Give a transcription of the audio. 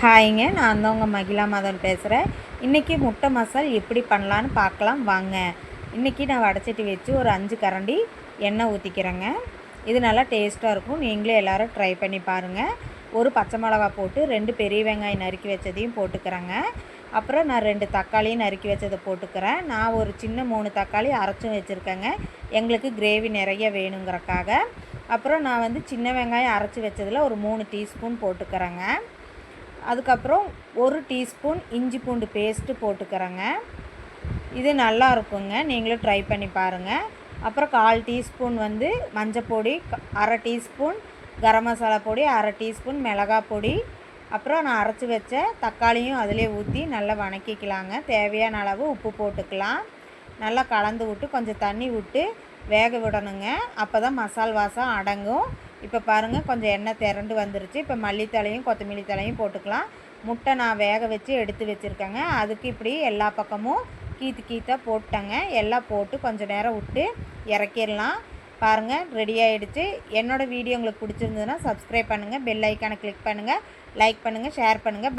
ஹாய்ங்க, நான் தான் உங்கள் மகிழா மாதவன் பேசுகிறேன். இன்றைக்கி முட்டை மசால் எப்படி பண்ணலான்னு பார்க்கலாம் வாங்க. இன்றைக்கி நான் வடைச்சட்டி வச்சு ஒரு 5 கரண்டி எண்ணெய் ஊற்றிக்கிறேங்க. இது நல்லா டேஸ்ட்டாக இருக்கும். நீங்களே எல்லோரும் ட்ரை பண்ணி பாருங்கள். ஒரு பச்சை மிளகா போட்டு 2 பெரிய வெங்காயம் நறுக்கி வச்சதையும் போட்டுக்கிறேங்க. அப்புறம் நான் 2 தக்காளியும் நறுக்கி வச்சதை போட்டுக்கிறேன். நான் ஒரு சின்ன 3 தக்காளி அரைச்சும் வச்சுருக்கேங்க, எங்களுக்கு கிரேவி நிறைய வேணுங்கிறக்காக. அப்புறம் நான் வந்து சின்ன வெங்காயம் அரைச்சி வச்சதில் ஒரு 3 டீஸ்பூன் போட்டுக்கிறேங்க. அதுக்கப்புறம் 1 டீஸ்பூன் இஞ்சி பூண்டு பேஸ்ட்டு போட்டுக்கிறேங்க. இது நல்லா இருக்குங்க, நீங்களும் ட்ரை பண்ணி பாருங்கள். அப்புறம் 1/4 டீஸ்பூன் வந்து மஞ்சப்பொடி, 1/2 டீஸ்பூன் கரம் மசாலா பொடி, 1/2 டீஸ்பூன் மிளகாய் பொடி. அப்புறம் நான் அரைச்சி வச்ச தக்காளியும் அதிலே ஊற்றி நல்லா வணக்கிக்கலாங்க. தேவையான அளவு உப்பு போட்டுக்கலாம். நல்லா கலந்து விட்டு கொஞ்சம் தண்ணி விட்டு வேக விடணுங்க. அப்போ தான் மசால் வாசம் அடங்கும். இப்போ பாருங்கள், கொஞ்சம் எண்ணெய் திரண்டு வந்துருச்சு. இப்போ மல்லித்தலையும் கொத்தமல்லி தலையும் போட்டுக்கலாம். முட்டை நான் வேக வச்சு எடுத்து வச்சுருக்கேங்க. அதுக்கு இப்படி எல்லா பக்கமும் கீத்தாக போட்டேங்க. எல்லாம் போட்டு கொஞ்சம் நேரம் விட்டு இறக்கிடலாம். பாருங்கள், ரெடி ஆகிடுச்சு. என்னோடய வீடியோ உங்களுக்கு பிடிச்சிருந்ததுன்னா சப்ஸ்கிரைப் பண்ணுங்கள், பெல் ஐக்கானை கிளிக் பண்ணுங்கள், லைக் பண்ணுங்கள், ஷேர் பண்ணுங்கள்.